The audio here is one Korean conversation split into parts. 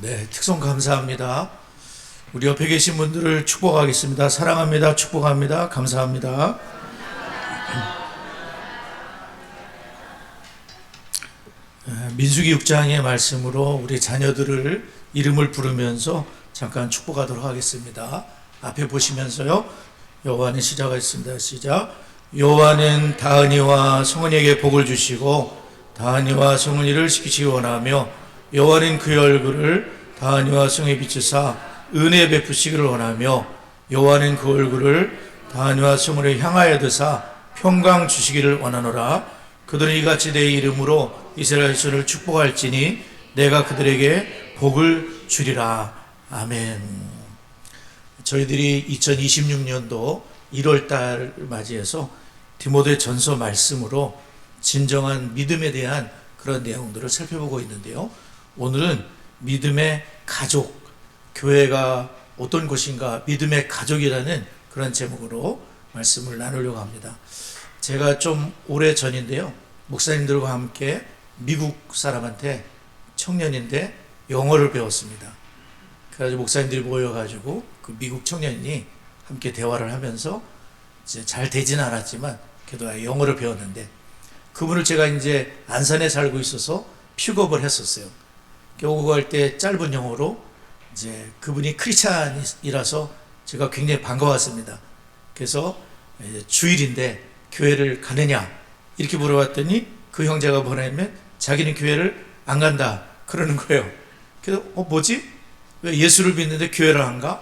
네, 특송 감사합니다. 우리 옆에 계신 분들을 축복하겠습니다. 사랑합니다. 축복합니다. 감사합니다. 민수기 6장의 말씀으로 우리 자녀들을 이름을 부르면서 잠깐 축복하도록 하겠습니다. 앞에 보시면서요. 여호와는 시작하겠습니다. 시작. 여호와는 다은이와 성은이에게 복을 주시고 다은이와 성은이를 지키시기 원하며 여호와는 그의 얼굴을 다은이와 성에 비추사 은혜 베푸시기를 원하며 여호와는 그 얼굴을 다은이와 성을 향하여 드사 평강 주시기를 원하노라. 그들은 이같이 내 이름으로 이스라엘 son을 축복할지니 내가 그들에게 복을 주리라. 아멘. 저희들이 2026년도 1월달 맞이해서 디모데 전서 말씀으로 진정한 믿음에 대한 그런 내용들을 살펴보고 있는데요. 오늘은 믿음의 가족, 교회가 어떤 곳인가, 믿음의 가족이라는 그런 제목으로 말씀을 나누려고 합니다. 제가 좀 오래 전인데요, 목사님들과 함께 미국 사람한테 청년인데 영어를 배웠습니다. 그래서 목사님들이 모여가지고 그 미국 청년이 함께 대화를 하면서 이제 잘 되지는 않았지만 그래도 영어를 배웠는데, 그분을 제가 이제 안산에 살고 있어서 픽업을 했었어요. 오고 갈 때 짧은 영어로 이제 그분이 크리스찬이라서 제가 굉장히 반가웠습니다. 그래서 주일인데 교회를 가느냐 이렇게 물어봤더니 그 형제가 뭐냐면 자기는 교회를 안 간다 그러는 거예요. 그래서 뭐지? 왜 예수를 믿는데 교회를 안 가?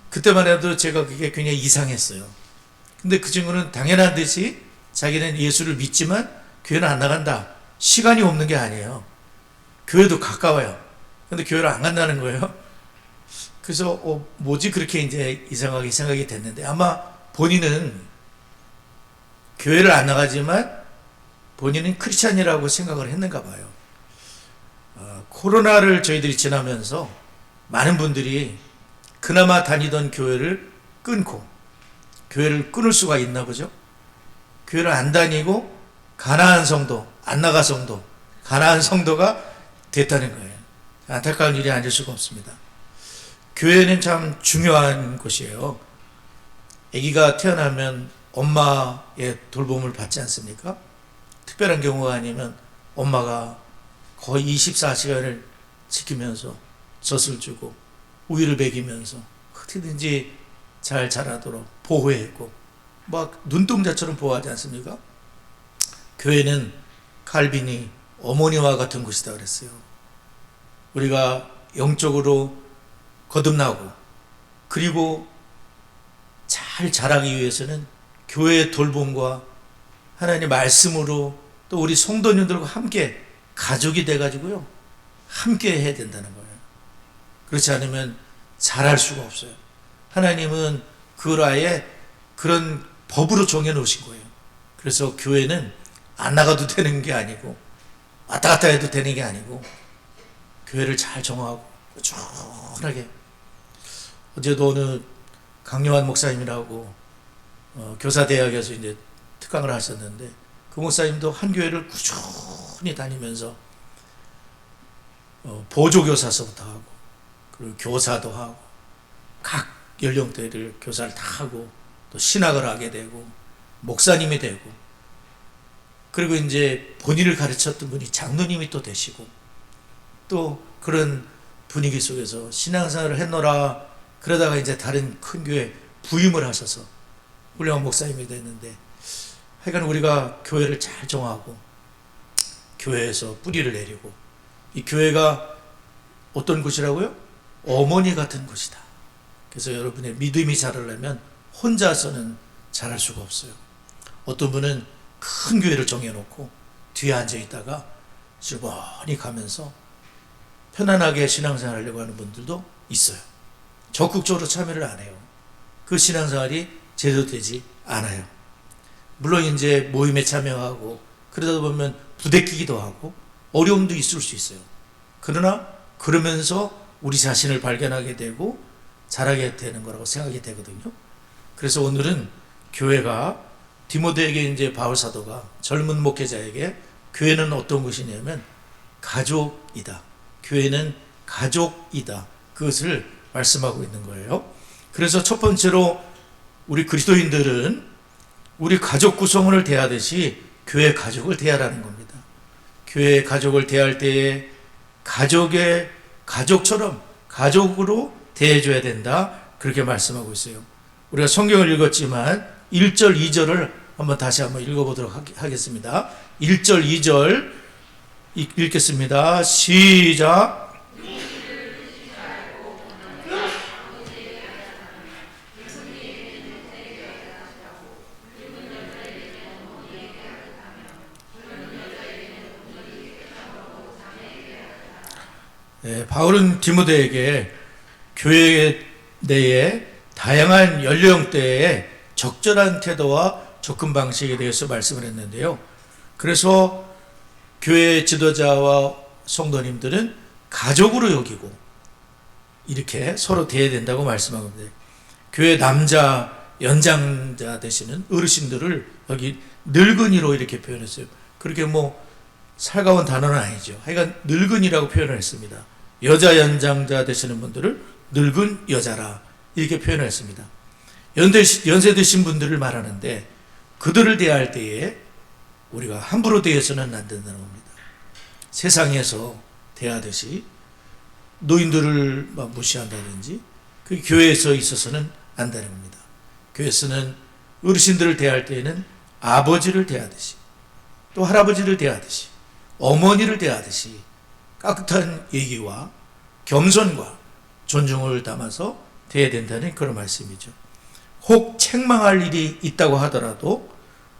그때만 해도 제가 그게 굉장히 이상했어요. 근데 그 친구는 당연한 듯이 자기는 예수를 믿지만 교회는 안 나간다. 시간이 없는 게 아니에요. 교회도 가까워요. 근데 교회를 안 간다는 거예요. 그래서 뭐지? 그렇게 이제 이상하게 생각이 됐는데, 아마 본인은 교회를 안 나가지만 본인은 크리스찬이라고 생각을 했는가 봐요. 코로나를 저희들이 지나면서 많은 분들이 그나마 다니던 교회를 끊고, 교회를 끊을 수가 있나 보죠. 교회를 안 다니고 가나안 성도, 안 나가 성도, 가나안 성도가 됐다는 거예요. 안타까운 일이 아닐 수가 없습니다. 교회는 참 중요한 곳이에요. 아기가 태어나면 엄마의 돌봄을 받지 않습니까? 특별한 경우가 아니면 엄마가 거의 24시간을 지키면서 젖을 주고 우유를 먹이면서 어떻게든지 잘 자라도록 보호했고 막 눈동자처럼 보호하지 않습니까? 교회는 칼빈이 어머니와 같은 곳이다 그랬어요. 우리가 영적으로 거듭나고 그리고 잘 자라기 위해서는 교회의 돌봄과 하나님의 말씀으로 또 우리 성도님들과 함께 가족이 돼가지고요, 함께 해야 된다는 거예요. 그렇지 않으면 잘할 수가 없어요. 하나님은 그걸 아예 그런 법으로 정해놓으신 거예요. 그래서 교회는 안 나가도 되는 게 아니고 왔다 갔다 해도 되는 게 아니고 교회를 잘 정하고 꾸준하게. 어제도 어느 강요한 목사님이라고 교사대학에서 이제 특강을 하셨는데, 그 목사님도 한 교회를 꾸준히 다니면서 보조교사서부터 하고 그리고 교사도 하고 각 연령대를 교사를 다 하고 또 신학을 하게 되고 목사님이 되고, 그리고 이제 본인을 가르쳤던 분이 장로님이 또 되시고, 또 그런 분위기 속에서 신앙생활을 했노라. 그러다가 이제 다른 큰 교회 부임을 하셔서 훌륭한 목사님이 됐는데, 하여간 우리가 교회를 잘 정하고 교회에서 뿌리를 내리고, 이 교회가 어떤 곳이라고요? 어머니 같은 곳이다. 그래서 여러분의 믿음이 자라려면 혼자서는 자랄 수가 없어요. 어떤 분은 큰 교회를 정해놓고 뒤에 앉아있다가 즐거이 가면서 편안하게 신앙생활 하려고 하는 분들도 있어요. 적극적으로 참여를 안 해요. 그 신앙생활이 제대로 되지 않아요. 물론 이제 모임에 참여하고 그러다 보면 부대끼기도 하고 어려움도 있을 수 있어요. 그러나 그러면서 우리 자신을 발견하게 되고 자라게 되는 거라고 생각이 되거든요. 그래서 오늘은 교회가 디모데에게 이제 바울 사도가 젊은 목회자에게 교회는 어떤 곳이냐면 가족이다. 교회는 가족이다. 그것을 말씀하고 있는 거예요. 그래서 첫 번째로 우리 그리스도인들은 우리 가족 구성원을 대하듯이 교회 가족을 대하라는 겁니다. 교회 가족을 대할 때에 가족의 가족처럼 가족으로 대해줘야 된다. 그렇게 말씀하고 있어요. 우리가 성경을 읽었지만 1절, 2절을 다시 한번 읽어보도록 하겠습니다. 1절, 2절 읽겠습니다. 시작. 네, 바울은 디모데에게 교회 내에 다양한 연령대의 적절한 태도와 접근 방식에 대해서 말씀을 했는데요. 그래서 교회 지도자와 성도님들은 가족으로 여기고 이렇게 서로 대해야 된다고 말씀합니다. 교회 남자 연장자 되시는 어르신들을 여기 늙은이로 이렇게 표현했어요. 그렇게 살가운 단어는 아니죠. 하여간 늙은이라고 표현을 했습니다. 여자 연장자 되시는 분들을 늙은 여자라 이렇게 표현을 했습니다. 연세 드신 분들을 말하는데 그들을 대할 때에 우리가 함부로 대해서는 안 된다는 겁니다. 세상에서 대하듯이 노인들을 무시한다든지 그 교회에서 있어서는 안 되는 겁니다. 교회에서는 어르신들을 대할 때에는 아버지를 대하듯이 또 할아버지를 대하듯이 어머니를 대하듯이 깍듯한 얘기와 겸손과 존중을 담아서 대해야 된다는 그런 말씀이죠. 혹 책망할 일이 있다고 하더라도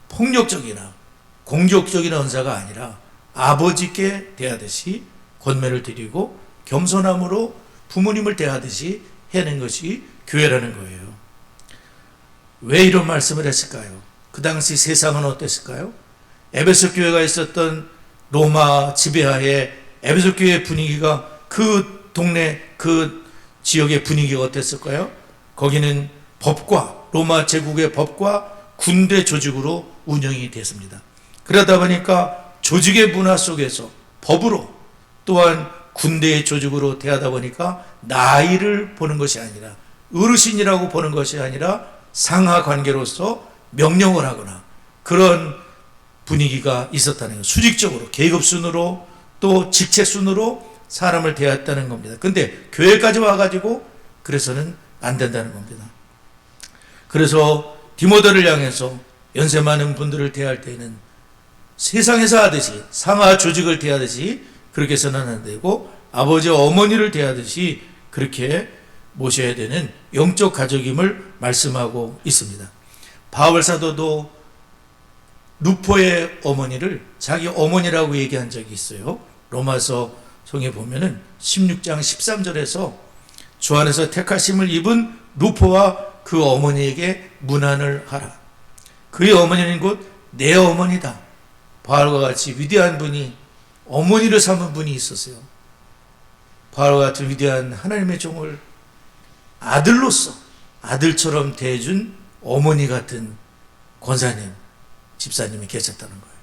폭력적이나 공격적인 언사가 아니라 아버지께 대하듯이 권면을 드리고 겸손함으로 부모님을 대하듯이 해낸 것이 교회라는 거예요. 왜 이런 말씀을 했을까요? 그 당시 세상은 어땠을까요? 에베소 교회가 있었던 로마 지배하에 에베소 교회의 분위기가 그 동네 그 지역의 분위기가 어땠을까요? 거기는 법과 로마 제국의 법과 군대 조직으로 운영이 됐습니다. 그러다 보니까 조직의 문화 속에서 법으로 또한 군대의 조직으로 대하다 보니까 나이를 보는 것이 아니라 어르신이라고 보는 것이 아니라 상하 관계로서 명령을 하거나 그런 분위기가 있었다는 거예요. 수직적으로 계급 순으로 또 직책 순으로 사람을 대했다는 겁니다. 근데 교회까지 와가지고 그래서는 안 된다는 겁니다. 그래서 디모데를 향해서 연세 많은 분들을 대할 때는 세상에서 하듯이 상하 조직을 대하듯이 그렇게 해서는 안 되고 아버지 어머니를 대하듯이 그렇게 모셔야 되는 영적 가족임을 말씀하고 있습니다. 바울 사도도 루포의 어머니를 자기 어머니라고 얘기한 적이 있어요. 로마서 성에 보면은 16장 13절에서 주 안에서 택하심을 입은 루포와 그 어머니에게 문안을 하라. 그의 어머니는 곧 내 어머니다. 바울과 같이 위대한 분이 어머니를 삼은 분이 있었어요. 바울과 같은 위대한 하나님의 종을 아들로서 아들처럼 대해준 어머니 같은 권사님, 집사님이 계셨다는 거예요.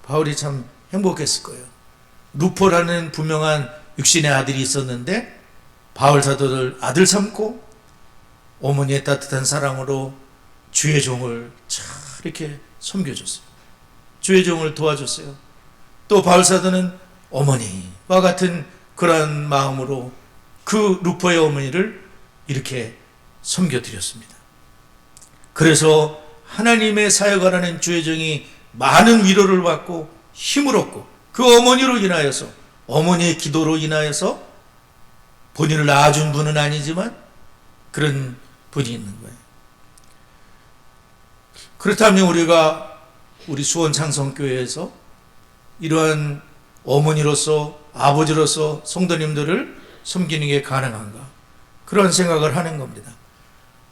바울이 참 행복했을 거예요. 루포라는 분명한 육신의 아들이 있었는데 바울 사도를 아들 삼고 어머니의 따뜻한 사랑으로 주의 종을 잘 이렇게 섬겨줬어요. 주의 종을 도와줬어요. 또 바울 사도는 어머니와 같은 그러한 마음으로 그 루포의 어머니를 이렇게 섬겨드렸습니다. 그래서 하나님의 사역하라는 주의 종이 많은 위로를 받고 힘을 얻고 그 어머니로 인하여서 어머니의 기도로 인하여서 본인을 낳아준 분은 아니지만 그런 분이 있는 거예요. 그렇다면 우리 수원 창성교회에서 이러한 어머니로서 아버지로서 성도님들을 섬기는 게 가능한가? 그런 생각을 하는 겁니다.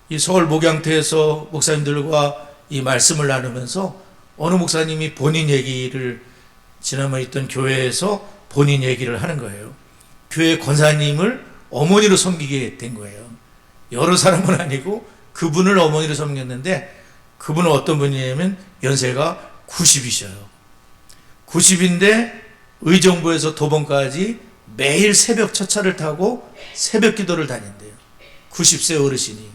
이 서울 목양태에서 목사님들과 이 말씀을 나누면서 어느 목사님이 본인 얘기를 지난번에 있던 교회에서 본인 얘기를 하는 거예요. 교회 권사님을 어머니로 섬기게 된 거예요. 여러 사람은 아니고 그분을 어머니로 섬겼는데 그분은 어떤 분이냐면 연세가 90이셔요. 90인데 의정부에서 도봉까지 매일 새벽 첫차를 타고 새벽 기도를 다닌대요. 90세 어르신이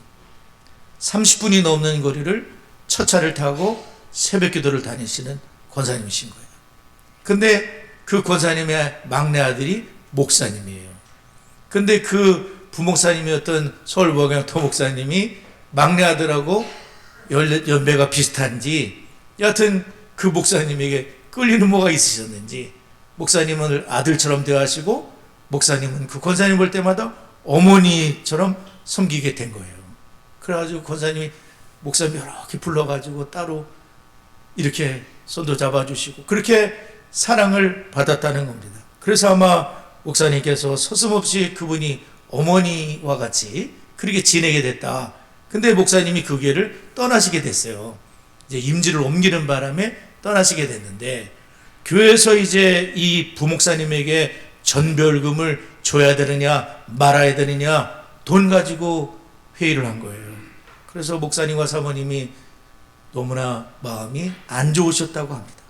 30분이 넘는 거리를 첫차를 타고 새벽 기도를 다니시는 권사님이신 거예요. 근데 그 권사님의 막내 아들이 목사님이에요. 근데 그 부목사님이었던 서울복양토 목사님이 막내 아들하고 연배가 비슷한지 여하튼 그 목사님에게 끌리는 뭐가 있으셨는지 목사님은 아들처럼 대하시고 목사님은 그 권사님 볼 때마다 어머니처럼 섬기게 된 거예요. 그래가지고 권사님이 목사님 이렇게 불러가지고 따로 이렇게 손도 잡아주시고 그렇게 사랑을 받았다는 겁니다. 그래서 아마 목사님께서 서슴없이 그분이 어머니와 같이 그렇게 지내게 됐다. 근데 목사님이 그 교회를 떠나시게 됐어요. 이제 임지를 옮기는 바람에 떠나시게 됐는데 교회에서 이제 이 부목사님에게 전별금을 줘야 되느냐 말아야 되느냐 돈 가지고 회의를 한 거예요. 그래서 목사님과 사모님이 너무나 마음이 안 좋으셨다고 합니다.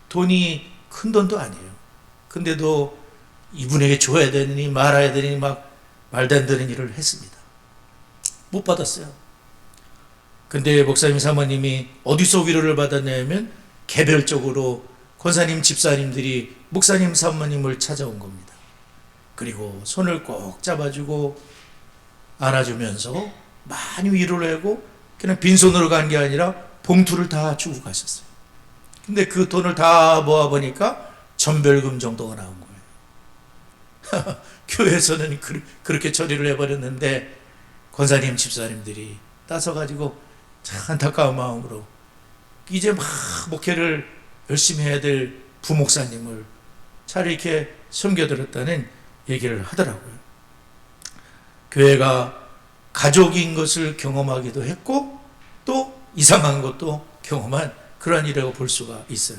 돈이 큰 돈도 아니에요. 근데도 이분에게 줘야 되느니 말아야 되느니 막 말도 안 되는 일을 했습니다. 못 받았어요. 근데 목사님 사모님이 어디서 위로를 받았냐면 개별적으로 권사님 집사님들이 목사님 사모님을 찾아온 겁니다. 그리고 손을 꼭 잡아주고 안아주면서 많이 위로를 하고 그냥 빈손으로 간 게 아니라 봉투를 다 주고 가셨어요. 근데 그 돈을 다 모아보니까 전별금 정도가 나온 거예요. 교회에서는 그렇게 처리를 해버렸는데 권사님 집사님들이 따서가지고 참 안타까운 마음으로 이제 막 목회를 열심히 해야 될 부목사님을 잘 이렇게 섬겨드렸다는 얘기를 하더라고요. 교회가 가족인 것을 경험하기도 했고 또 이상한 것도 경험한 그러한 일이라고 볼 수가 있어요.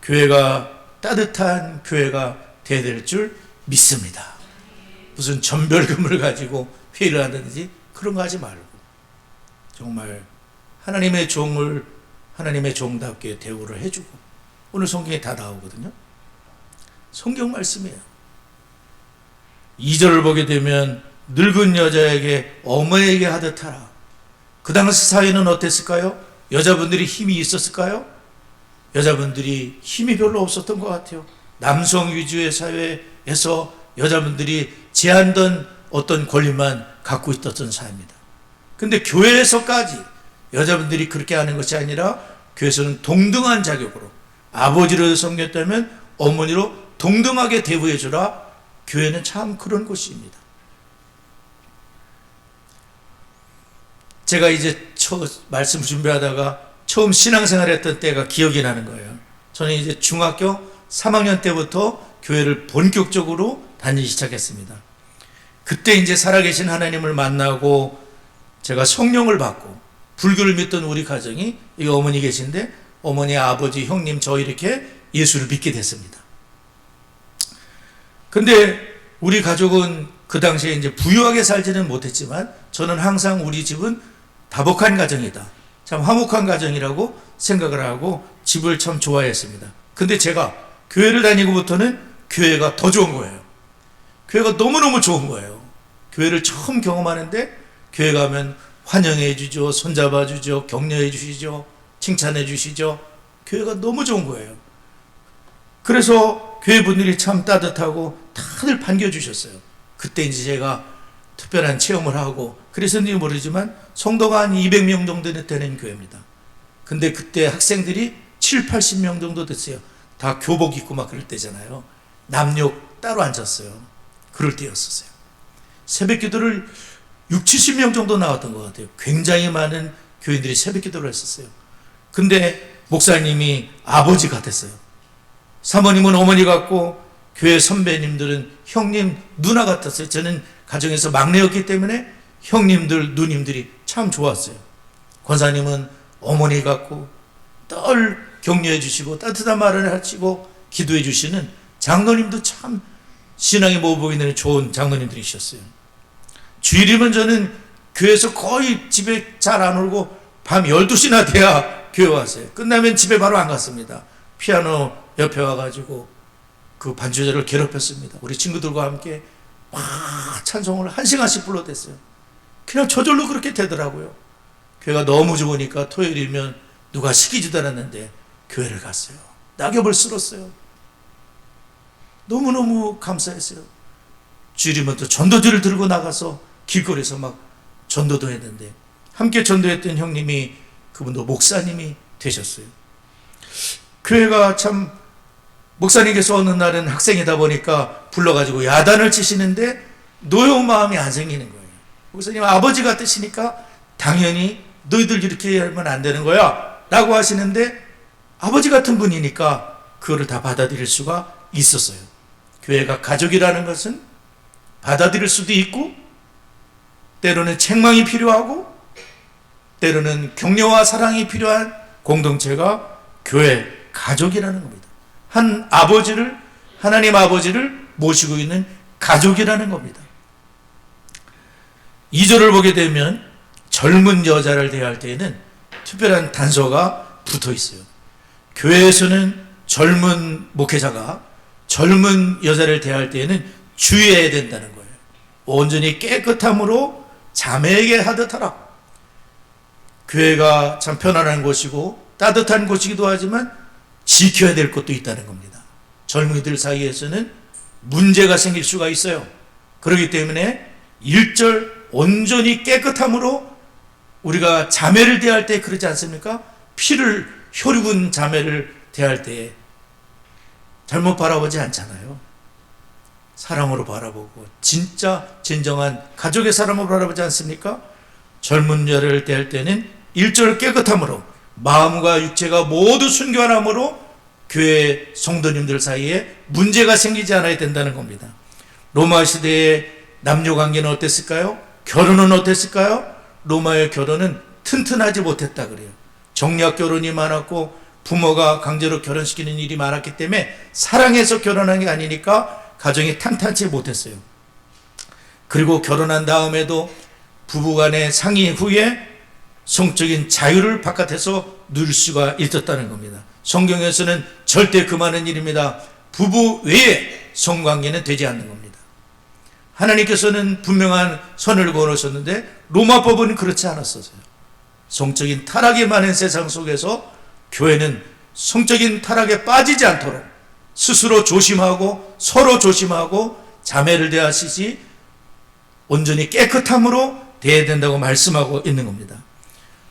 교회가 따뜻한 교회가 돼야 될 줄 믿습니다. 무슨 전별금을 가지고 회의를 하든지 그런 거 하지 말고 정말 하나님의 종을 하나님의 종답게 대우를 해주고 오늘 성경에 다 나오거든요. 성경 말씀이에요. 2절을 보게 되면 늙은 여자에게 어머니에게 하듯 하라. 그 당시 사회는 어땠을까요? 여자분들이 힘이 있었을까요? 여자분들이 힘이 별로 없었던 것 같아요. 남성 위주의 사회에서 여자분들이 제한된 어떤 권리만 갖고 있었던 사회입니다. 근데 교회에서까지 여자분들이 그렇게 하는 것이 아니라 교회에서는 동등한 자격으로 아버지를 섬겼다면 어머니로 동등하게 대우해 주라. 교회는 참 그런 곳입니다. 제가 이제 말씀 준비하다가 처음 신앙생활 했던 때가 기억이 나는 거예요. 저는 이제 중학교 3학년 때부터 교회를 본격적으로 다니기 시작했습니다. 그때 이제 살아계신 하나님을 만나고 제가 성령을 받고 불교를 믿던 우리 가정이 여기 어머니 계신데 어머니, 아버지, 형님 저 이렇게 예수를 믿게 됐습니다. 근데 우리 가족은 그 당시에 이제 부유하게 살지는 못했지만 저는 항상 우리 집은 다복한 가정이다. 참 화목한 가정이라고 생각을 하고 집을 참 좋아했습니다. 근데 제가 교회를 다니고부터는 교회가 더 좋은 거예요. 교회가 너무너무 좋은 거예요. 교회를 처음 경험하는데 교회 가면 환영해 주죠. 손잡아 주죠. 격려해 주시죠. 칭찬해 주시죠. 교회가 너무 좋은 거예요. 그래서 교회 분들이 참 따뜻하고 다들 반겨주셨어요. 그때 이제 제가 특별한 체험을 하고 그래서인지 모르지만 성도가 한 200명 정도 되는 교회입니다. 근데 그때 학생들이 7, 80명 정도 됐어요. 다 교복 입고 막 그럴 때잖아요. 남녀 따로 앉았어요. 그럴 때였었어요. 새벽 기도를 6, 70명 정도 나왔던 것 같아요. 굉장히 많은 교인들이 새벽 기도를 했었어요. 근데 목사님이 아버지 같았어요. 사모님은 어머니 같고 교회 선배님들은 형님, 누나 같았어요. 저는 가정에서 막내였기 때문에 형님들, 누님들이 참 좋았어요. 권사님은 어머니 같고 늘 격려해 주시고 따뜻한 말을 하시고 기도해 주시는 장로님도 참 신앙의 모범이는 좋은 장로님들이셨어요. 주일이면 저는 교회에서 거의 집에 잘 안 오고 밤 12시나 돼야 교회 왔어요. 끝나면 집에 바로 안 갔습니다. 피아노 옆에 와가지고 그 반주자를 괴롭혔습니다. 우리 친구들과 함께 막 찬송을 1시간씩 불러댔어요. 그냥 저절로 그렇게 되더라고요. 교회가 너무 좋으니까 토요일이면 누가 시키지도 않았는데 교회를 갔어요. 낙엽을 쓸었어요. 너무너무 감사했어요. 주일이면 또 전도지를 들고 나가서 길거리에서 막 전도도 했는데, 함께 전도했던 형님이, 그분도 목사님이 되셨어요. 교회가 참, 목사님께서 어느 날은 학생이다 보니까 불러가지고 야단을 치시는데 노여운 마음이 안 생기는 거예요. 목사님 아버지 같으시니까 당연히 너희들 이렇게 하면 안 되는 거야 라고 하시는데, 아버지 같은 분이니까 그거를 다 받아들일 수가 있었어요. 교회가 가족이라는 것은 받아들일 수도 있고, 때로는 책망이 필요하고, 때로는 격려와 사랑이 필요한 공동체가 교회, 가족이라는 겁니다. 한 아버지를, 하나님 아버지를 모시고 있는 가족이라는 겁니다. 2절을 보게 되면 젊은 여자를 대할 때에는 특별한 단서가 붙어 있어요. 교회에서는 젊은 목회자가 젊은 여자를 대할 때에는 주의해야 된다는 거예요. 온전히 깨끗함으로 자매에게 하듯 하라. 교회가 참 편안한 곳이고 따뜻한 곳이기도 하지만 지켜야 될 것도 있다는 겁니다. 젊은이들 사이에서는 문제가 생길 수가 있어요. 그렇기 때문에 1절 온전히 깨끗함으로, 우리가 자매를 대할 때 그러지 않습니까? 피를 혈육은 자매를 대할 때 잘못 바라보지 않잖아요. 사랑으로 바라보고 진짜 진정한 가족의 사람으로 바라보지 않습니까? 젊은 여를 대할 때는 1절 깨끗함으로, 마음과 육체가 모두 순결함으로 교회 성도님들 사이에 문제가 생기지 않아야 된다는 겁니다. 로마 시대의 남녀 관계는 어땠을까요? 결혼은 어땠을까요? 로마의 결혼은 튼튼하지 못했다 그래요. 정략 결혼이 많았고 부모가 강제로 결혼시키는 일이 많았기 때문에 사랑해서 결혼한 게 아니니까 가정이 탄탄치 못했어요. 그리고 결혼한 다음에도 부부간의 상의 후에 성적인 자유를 바깥에서 누릴 수가 있었다는 겁니다. 성경에서는 절대 금하는 일입니다. 부부 외에 성관계는 되지 않는 겁니다. 하나님께서는 분명한 선을 걸으셨는데 로마법은 그렇지 않았었어요. 성적인 타락이 많은 세상 속에서 교회는 성적인 타락에 빠지지 않도록 스스로 조심하고 서로 조심하고 자매를 대하시지 온전히 깨끗함으로 대해야 된다고 말씀하고 있는 겁니다.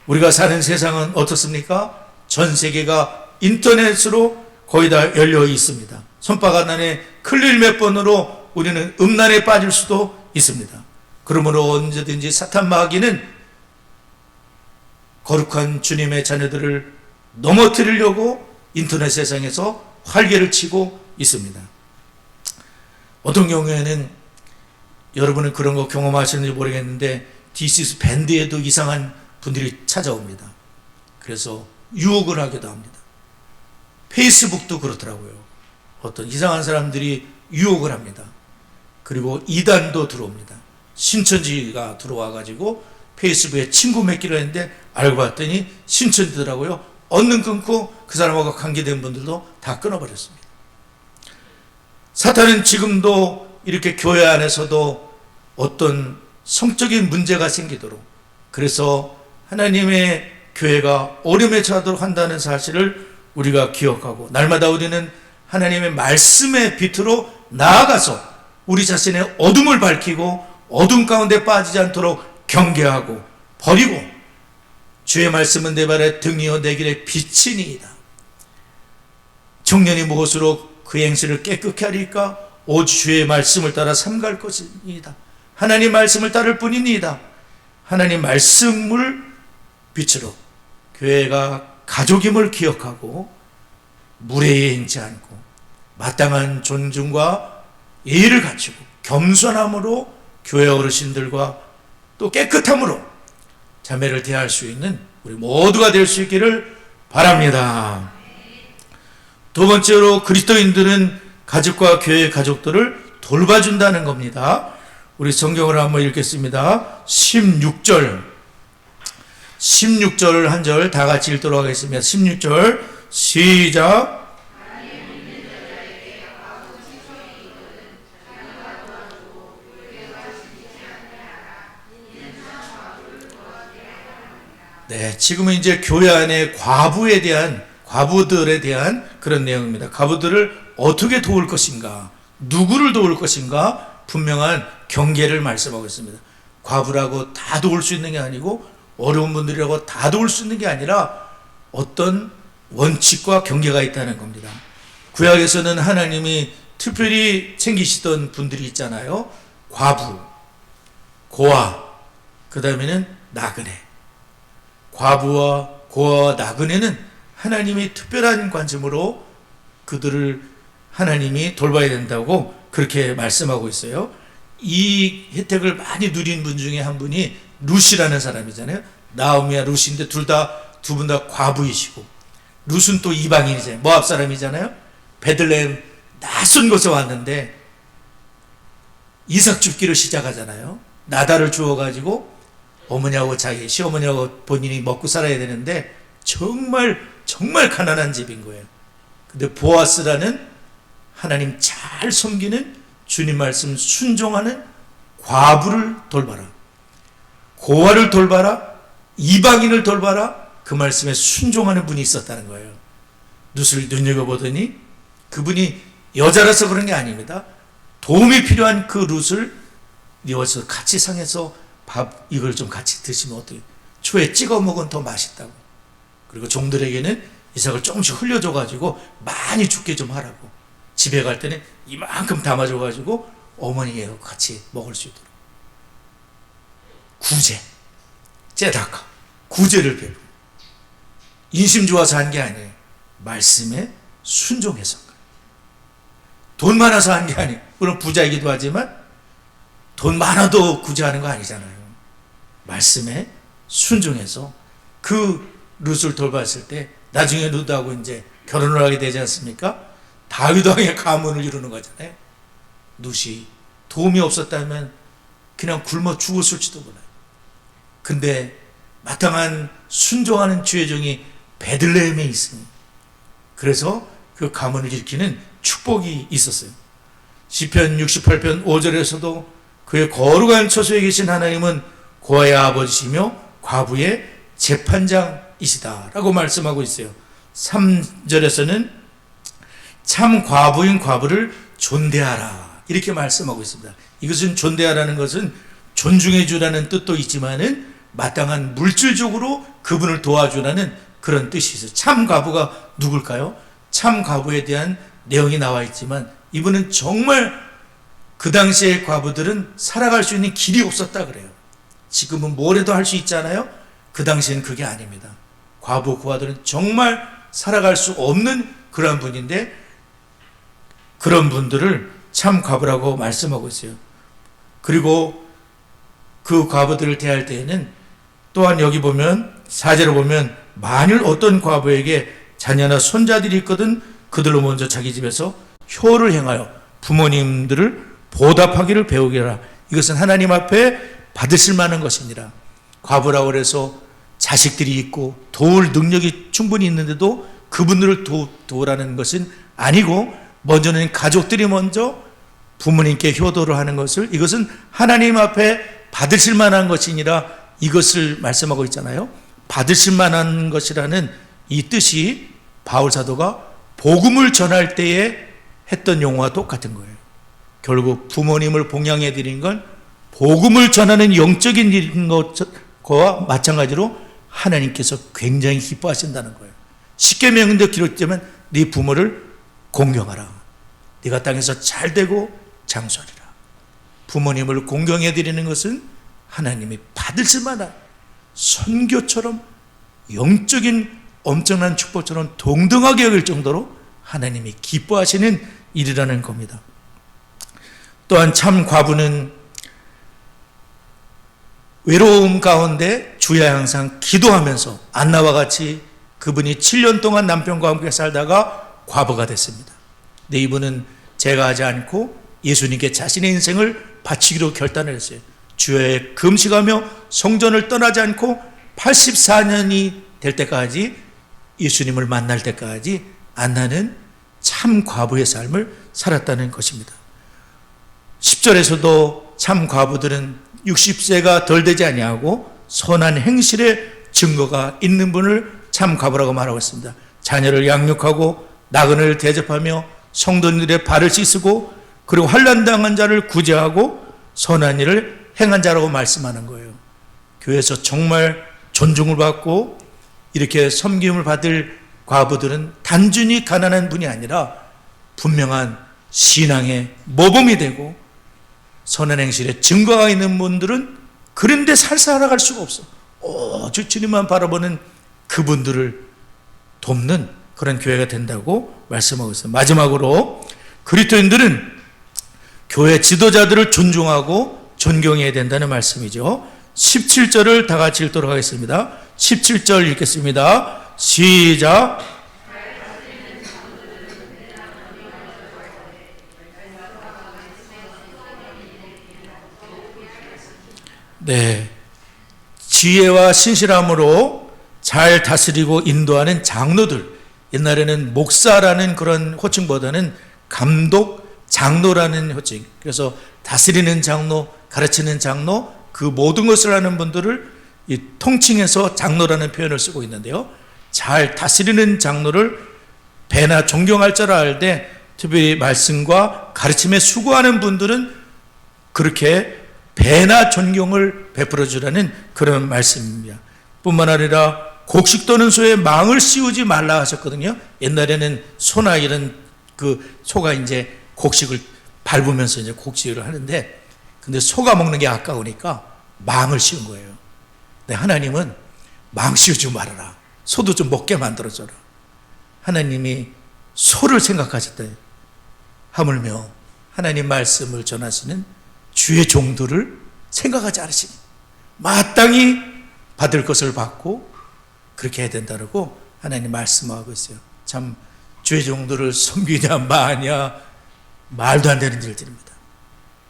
우리가 사는 세상은 어떻습니까? 전 세계가 인터넷으로 거의 다 열려 있습니다. 손바닥 안에 클릭 몇 번으로 우리는 음란에 빠질 수도 있습니다. 그러므로 언제든지 사탄 마귀는 거룩한 주님의 자녀들을 넘어뜨리려고 인터넷 세상에서 활개를 치고 있습니다. 어떤 경우에는 여러분은 그런 거 경험하시는지 모르겠는데 디시스 밴드에도 이상한 분들이 찾아옵니다. 그래서 유혹을 하기도 합니다. 페이스북도 그렇더라고요. 어떤 이상한 사람들이 유혹을 합니다. 그리고 이단도 들어옵니다. 신천지가 들어와가지고 페이스북에 친구 맺기로 했는데 알고 봤더니 신천지더라고요. 얻는 끊고 그 사람하고 관계된 분들도 다 끊어버렸습니다. 사탄은 지금도 이렇게 교회 안에서도 어떤 성적인 문제가 생기도록, 그래서 하나님의 교회가 어려움에 처하도록 한다는 사실을 우리가 기억하고, 날마다 우리는 하나님의 말씀의 빛으로 나아가서 우리 자신의 어둠을 밝히고 어둠 가운데 빠지지 않도록 경계하고 버리고, 주의 말씀은 내 발의 등이요 내 길의 빛이니이다. 청년이 무엇으로 그 행실을 깨끗게 하리까? 오직 주의 말씀을 따라 삼갈 것이니이다. 하나님 말씀을 따를 뿐이니이다. 하나님 말씀을 빛으로 교회가 가족임을 기억하고 무례히 행치 않고 마땅한 존중과 예의를 갖추고 겸손함으로 교회 어르신들과 또 깨끗함으로 자매를 대할 수 있는 우리 모두가 될 수 있기를 바랍니다. 두 번째로 그리스도인들은 가족과 교회의 가족들을 돌봐준다는 겁니다. 우리 성경을 한번 읽겠습니다. 16절 한 절 다 같이 읽도록 하겠습니다. 16절 시작. 네, 지금은 이제 교회 안에 과부들에 대한 그런 내용입니다. 과부들을 어떻게 도울 것인가, 누구를 도울 것인가 분명한 경계를 말씀하고 있습니다. 과부라고 다 도울 수 있는 게 아니고 어려운 분들이라고 다 도울 수 있는 게 아니라 어떤 원칙과 경계가 있다는 겁니다. 구약에서는 하나님이 특별히 챙기시던 분들이 있잖아요. 과부, 고아, 그 다음에는 나그네. 과부와 고아와 나그네는 하나님이 특별한 관점으로 그들을 하나님이 돌봐야 된다고 그렇게 말씀하고 있어요. 이 혜택을 많이 누린 분 중에 한 분이 룻이라는 사람이잖아요. 나오미와 룻인데 두 분 다 과부이시고, 룻은 또 이방인이잖아요. 모압 사람이잖아요. 베들레헴 낯선 곳에 왔는데 이삭 줍기를 시작하잖아요. 나달을 주워가지고 어머니하고 자기 시어머니하고 본인이 먹고 살아야 되는데 정말 가난한 집인 거예요. 근데 보아스라는 하나님 잘 섬기는 주님 말씀 순종하는 과부를 돌봐라, 고아를 돌봐라, 이방인을 돌봐라, 그 말씀에 순종하는 분이 있었다는 거예요. 룻을 눈여겨보더니 그분이 여자라서 그런 게 아닙니다. 도움이 필요한 그 룻을 이어서 같이 상해서 밥 이걸 좀 같이 드시면 어떻게, 초에 찍어 먹으면 더 맛있다고. 그리고 종들에게는 이삭을 조금씩 흘려줘가지고 많이 죽게 좀 하라고. 집에 갈 때는 이만큼 담아줘가지고 어머니하고 같이 먹을 수 있도록. 구제, 째다카, 구제를 배우고. 인심 좋아서 한 게 아니에요. 말씀에 순종해서. 돈 많아서 한 게 아니에요. 물론 부자이기도 하지만 돈 많아도 구제하는 거 아니잖아요. 말씀에 순종해서 그 룻을 돌봤을 때 나중에 룻하고 이제 결혼을 하게 되지 않습니까? 다윗 왕의 가문을 이루는 거잖아요. 룻이 도움이 없었다면 그냥 굶어 죽었을지도 몰라요. 근데 마땅한 순종하는 주의 종이 베들레헴에 있으니 그래서 그 가문을 일으키는 축복이 있었어요. 시편 68편 5절에서도 그의 거룩한 처소에 계신 하나님은 고아의 아버지시며 과부의 재판장이시다라고 말씀하고 있어요. 3절에서는 참 과부인 과부를 존대하라 이렇게 말씀하고 있습니다. 이것은 존대하라는 것은 존중해 주라는 뜻도 있지만은 마땅한 물질적으로 그분을 도와주라는 그런 뜻이 있어요. 참 과부가 누굴까요? 참 과부에 대한 내용이 나와 있지만 이분은 정말 그 당시의 과부들은 살아갈 수 있는 길이 없었다 그래요. 지금은 뭐래도 할 수 있잖아요. 그 당시에는 그게 아닙니다. 과부 고아들은 정말 살아갈 수 없는 그런 분인데 그런 분들을 참 과부라고 말씀하고 있어요. 그리고 그 과부들을 대할 때에는 또한 여기 보면 4절을 보면 만일 어떤 과부에게 자녀나 손자들이 있거든 그들로 먼저 자기 집에서 효를 행하여 부모님들을 보답하기를 배우기라. 이것은 하나님 앞에 받으실 만한 것입니다. 과부라고 해서 자식들이 있고 도울 능력이 충분히 있는데도 그분들을 도우라는 것은 아니고 먼저는 가족들이 먼저 부모님께 효도를 하는 것을 이것은 하나님 앞에 받으실 만한 것이니라 이것을 말씀하고 있잖아요. 받으실 만한 것이라는 이 뜻이 바울 사도가 복음을 전할 때에 했던 용어와 똑같은 거예요. 결국 부모님을 봉양해 드린 건 복음을 전하는 영적인 일인 것과 마찬가지로 하나님께서 굉장히 기뻐하신다는 거예요. 십계명인데 기록되면 네 부모를 공경하라. 네가 땅에서 잘되고 장수하리라. 부모님을 공경해 드리는 것은 하나님이 받으실 만한 선교처럼 영적인 엄청난 축복처럼 동등하게 여길 정도로 하나님이 기뻐하시는 일이라는 겁니다. 또한 참 과부는 외로움 가운데 주야 항상 기도하면서 안나와 같이 그분이 7년 동안 남편과 함께 살다가 과부가 됐습니다. 근데 이분은 제가하지 않고 예수님께 자신의 인생을 바치기로 결단을 했어요. 주야에 금식하며 성전을 떠나지 않고 84년이 될 때까지 예수님을 만날 때까지 안나는 참 과부의 삶을 살았다는 것입니다. 10절에서도 참 과부들은 60세가 덜 되지 아니하고 선한 행실에 증거가 있는 분을 참 가보라고 말하고 있습니다. 자녀를 양육하고 나그네를 대접하며 성도들의 발을 씻고 그리고 환난당한 자를 구제하고 선한 일을 행한 자라고 말씀하는 거예요. 교회에서 정말 존중을 받고 이렇게 섬김을 받을 과부들은 단순히 가난한 분이 아니라 분명한 신앙의 모범이 되고 선한 행실에 증거가 있는 분들은 그런데 살아갈 수가 없어. 오직 주님만 바라보는 그분들을 돕는 그런 교회가 된다고 말씀하고 있어요. 마지막으로 그리스도인들은 교회 지도자들을 존중하고 존경해야 된다는 말씀이죠. 17절을 다 같이 읽도록 하겠습니다. 17절 읽겠습니다. 시작. 네, 지혜와 신실함으로 잘 다스리고 인도하는 장로들, 옛날에는 목사라는 그런 호칭보다는 감독, 장로라는 호칭, 그래서 다스리는 장로, 가르치는 장로, 그 모든 것을 하는 분들을 이 통칭해서 장로라는 표현을 쓰고 있는데요. 잘 다스리는 장로를 배나 존경할 줄 알되 특별히 말씀과 가르침에 수고하는 분들은 그렇게 배나 존경을 베풀어 주라는 그런 말씀입니다. 뿐만 아니라 곡식 떠는 소에 망을 씌우지 말라 하셨거든요. 옛날에는 소나 이런 그 소가 이제 곡식을 밟으면서 이제 곡식을 하는데, 근데 소가 먹는 게 아까우니까 망을 씌운 거예요. 근데 하나님은 망 씌우지 말아라. 소도 좀 먹게 만들어줘라. 하나님이 소를 생각하셨다. 하물며 하나님 말씀을 전하시는 주의 종들을 생각하지 않으시니 마땅히 받을 것을 받고 그렇게 해야 된다고 하나님 말씀하고 있어요. 참 주의 종들을 섬기냐 마냐 말도 안 되는 일들입니다.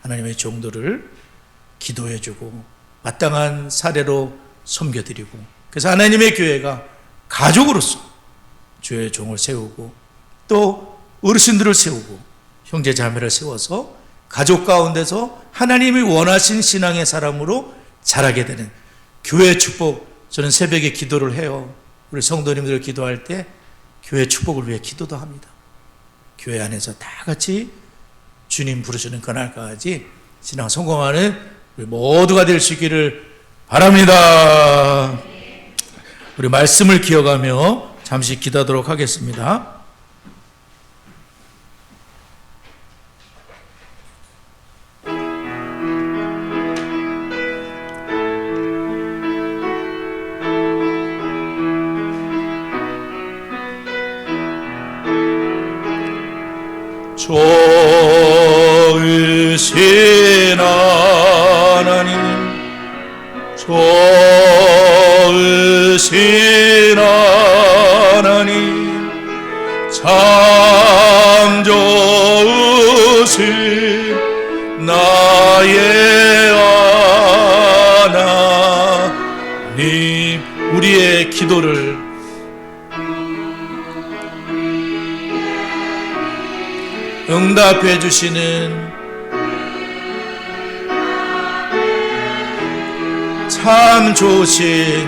하나님의 종들을 기도해주고 마땅한 사례로 섬겨드리고, 그래서 하나님의 교회가 가족으로서 주의 종을 세우고 또 어르신들을 세우고 형제 자매를 세워서 가족 가운데서 하나님이 원하신 신앙의 사람으로 자라게 되는 교회의 축복. 저는 새벽에 기도를 해요. 우리 성도님들 기도할 때 교회 축복을 위해 기도도 합니다. 교회 안에서 다 같이 주님 부르시는 그날까지 신앙 성공하는 우리 모두가 될 수 있기를 바랍니다. 우리 말씀을 기억하며 잠시 기도하도록 하겠습니다. 좋으신 하나님, 좋으신 하나님, 참 좋으신 나의 하나님, 우리의 기도를 응답해 주시는 참 좋으신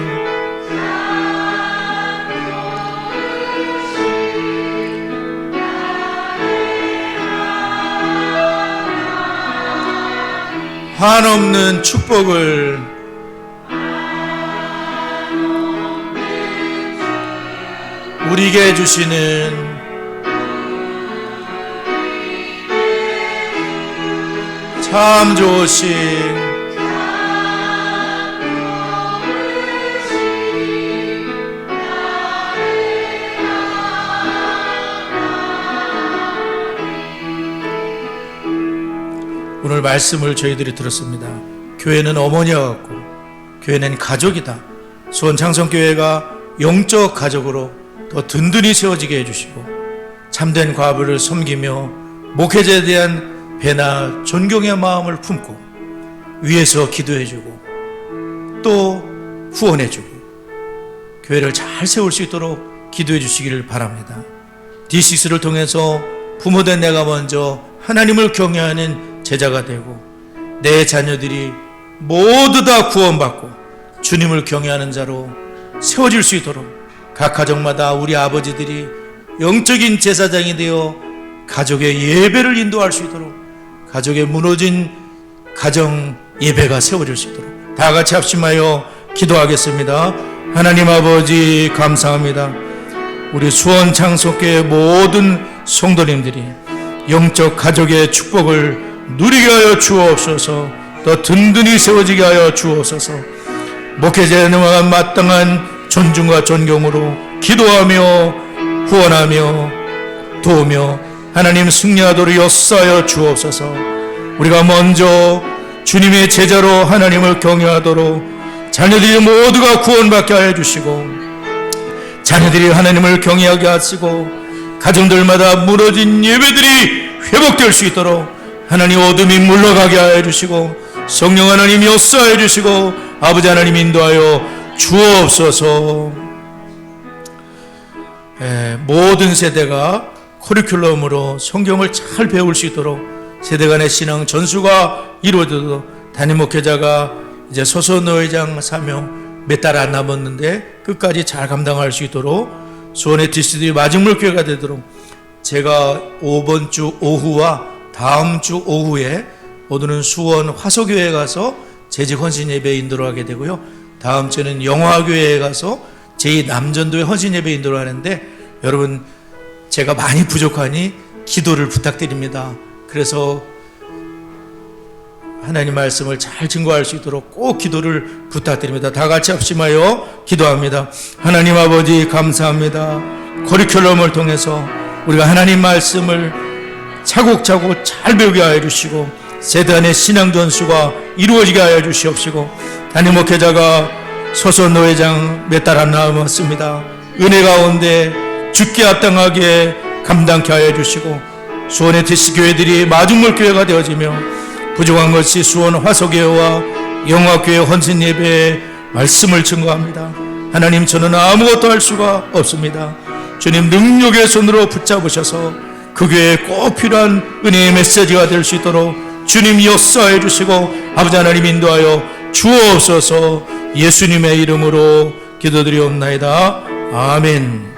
한없는 축복을 우리에게 주시는 참 좋으신 오늘 말씀을 저희들이 들었습니다. 교회는 어머니와 같고 교회는 가족이다. 수원 창성교회가 영적 가족으로 더 든든히 세워지게 해주시고 참된 과부를 섬기며 목회자에 대한 배나 존경의 마음을 품고 위에서 기도해주고 또 후원해주고 교회를 잘 세울 수 있도록 기도해 주시기를 바랍니다. D6를 통해서 부모된 내가 먼저 하나님을 경외하는 제자가 되고 내 자녀들이 모두 다 구원받고 주님을 경외하는 자로 세워질 수 있도록 각 가정마다 우리 아버지들이 영적인 제사장이 되어 가족의 예배를 인도할 수 있도록 가족의 무너진 가정 예배가 세워질 수 있도록 다 같이 합심하여 기도하겠습니다. 하나님 아버지 감사합니다. 우리 수원 창속교회 모든 성도님들이 영적 가족의 축복을 누리게 하여 주옵소서. 더 든든히 세워지게 하여 주옵소서. 목회자님과 마땅한 존중과 존경으로 기도하며 후원하며 도우며 하나님 승리하도록 역사하여 주옵소서. 우리가 먼저 주님의 제자로 하나님을 경외하도록 자녀들이 모두가 구원받게 하여 주시고 자녀들이 하나님을 경외하게 하시고 가정들마다 무너진 예배들이 회복될 수 있도록 하나님 어둠이 물러가게 하여 주시고 성령 하나님 역사하여 주시고 아버지 하나님 인도하여 주옵소서. 모든 세대가 커리큘럼으로 성경을 잘 배울 수 있도록 세대 간의 신앙 전수가 이루어져도 담임 목회자가 이제 소선노회장 사명 몇 달 안 남았는데 끝까지 잘 감당할 수 있도록 수원의 DCD 마지막 교회가 되도록 제가 5번 주 오후와 다음 주 오후에 오늘은 수원 화소교회에 가서 재직 헌신 예배 인도를 하게 되고요. 다음 주는 영화교회에 가서 제2남전도회 헌신 예배 인도를 하는데 여러분 제가 많이 부족하니 기도를 부탁드립니다. 그래서 하나님 말씀을 잘 증거할 수 있도록 꼭 기도를 부탁드립니다. 다 같이 합심하여 기도합니다. 하나님 아버지 감사합니다. 커리큘럼을 통해서 우리가 하나님 말씀을 차곡차곡 잘 배우게 하여 주시고 세대 안의 신앙 전수가 이루어지게 하여 주시옵시고 담임 목회자가 소선노회장 몇 달 안 남았습니다. 은혜 가운데 죽게 합당하게 감당케 하여 주시고 수원의 DC교회들이 마중물 교회가 되어지며 부족한 것이 수원 화소교회와 영화교회 헌신 예배의 말씀을 증거합니다. 하나님 저는 아무것도 할 수가 없습니다. 주님 능력의 손으로 붙잡으셔서 그 교회에 꼭 필요한 은혜의 메시지가 될 수 있도록 주님 역사해 주시고 아버지 하나님 인도하여 주옵소서. 예수님의 이름으로 기도드리옵나이다. 아멘.